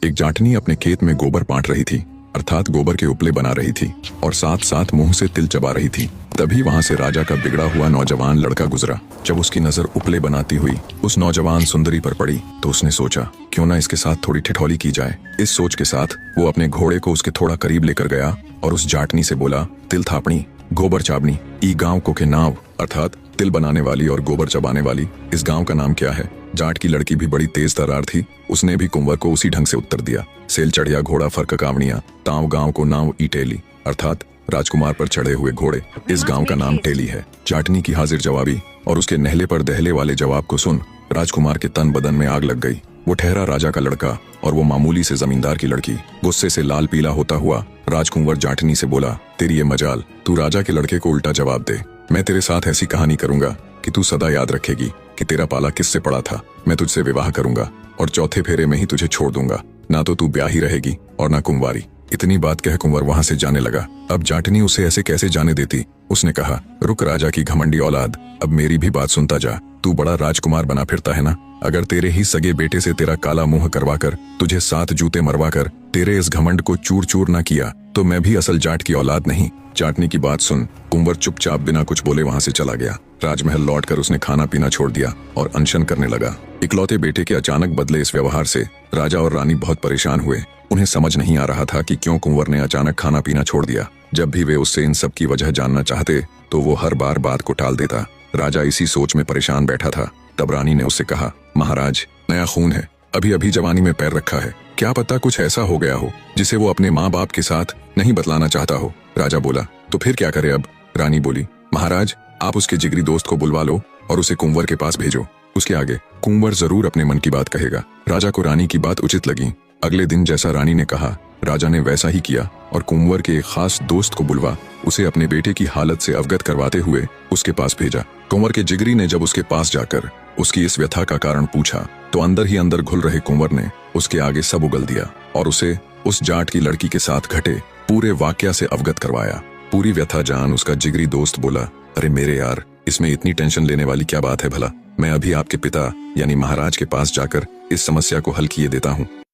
एक जाटनी अपने खेत में गोबर पाट रही थी, अर्थात गोबर के उपले बना रही थी और साथ साथ मुंह से तिल चबा रही थी। तभी वहां से राजा का बिगड़ा हुआ नौजवान लड़का गुजरा। जब उसकी नजर उपले बनाती हुई उस नौजवान सुंदरी पर पड़ी तो उसने सोचा, क्यों ना इसके साथ थोड़ी ठिठौली की जाए। इस सोच के साथ वो अपने घोड़े को उसके थोड़ा करीब लेकर गया और उस जाटनी से बोला, तिल थापणी गोबर चाबनी ई गांव को के नाव, अर्थात तिल बनाने वाली और गोबर चबाने वाली इस गांव का नाम क्या है। जाट की लड़की भी बड़ी तेज तर्रार थी, उसने भी कुंवर को उसी ढंग से उत्तर दिया, सेल चढ़िया घोड़ा फर्क कावड़िया ताव गांव को नाव ई टेली, अर्थात राजकुमार पर चढ़े हुए घोड़े इस गांव का नाम टेली है। जाटनी की हाजिर जवाबी और उसके नहले पर दहले वाले जवाब को सुन राजकुमार के तन बदन में आग लग गई। वो ठहरा राजा का लड़का और वो मामूली से जमींदार की लड़की। गुस्से से लाल पीला होता हुआ राजकुंवर जाटनी से बोला, तेरी ये मजाल, तू राजा के लड़के को उल्टा जवाब दे। मैं तेरे साथ ऐसी कहानी करूंगा कि तू सदा याद रखेगी कि तेरा पाला किससे पड़ा था। मैं तुझसे विवाह करूंगा और चौथे फेरे में ही तुझे छोड़ दूंगा। ना तो तू ब्याही रहेगी और ना कुंवारी। इतनी बात कह कुंवर वहां से जाने लगा। अब जाटनी उसे ऐसे कैसे जाने देती। उसने कहा, रुक राजा की घमंडी औलाद, अब मेरी भी बात सुनता जा। तू बड़ा राजकुमार बना फिरता है ना। अगर तेरे ही सगे बेटे से तेरा काला मुंह करवाकर तुझे 7 जूते मरवाकर तेरे इस घमंड को चूर चूर ना किया तो मैं भी असल जाट की औलाद नहीं। जाटनी की बात सुन कुंवर चुपचाप बिना कुछ बोले वहां से चला गया। राजमहल लौटकर उसने खाना पीना छोड़ दिया और अनशन करने लगा। इकलौते बेटे के अचानक बदले इस व्यवहार से राजा और रानी बहुत परेशान हुए। उन्हें समझ नहीं आ रहा था कि क्यों कुंवर ने अचानक खाना पीना छोड़ दिया। जब भी वे उससे इन सब की वजह जानना चाहते तो वो हर बार बात को टाल देता। राजा इसी सोच में परेशान बैठा था। तब रानी ने उससे कहा, महाराज नया खून है, अभी अभी जवानी में पैर रखा है, क्या पता कुछ ऐसा हो गया हो जिसे वो अपने माँ बाप के साथ नहीं बतलाना चाहता हो। राजा बोला, तो फिर क्या करे अब। रानी बोली, महाराज आप उसके जिगरी दोस्त को बुलवा लो और उसे कुंवर के पास भेजो। उसके आगे कुंवर जरूर अपने मन की बात कहेगा। राजा को रानी की बात उचित लगी। अगले दिन जैसा रानी ने कहा राजा ने वैसा ही किया और कुंवर के एक खास दोस्त को बुलवा उसे अपने बेटे की हालत से अवगत करवाते हुए उसके पास भेजा। कुंवर के जिगरी ने जब उसके पास जाकर उसकी इस व्यथा का कारण पूछा तो अंदर ही अंदर घुल रहे कुंवर ने उसके आगे सब उगल दिया और उसे उस जाट की लड़की के साथ घटे पूरे वाकया से अवगत करवाया। पूरी व्यथा जान उसका जिगरी दोस्त बोला, अरे मेरे यार, इसमें इतनी टेंशन लेने वाली क्या बात है भला। मैं अभी आपके पिता यानी महाराज के पास जाकर इस समस्या को हल किए देता हूँ।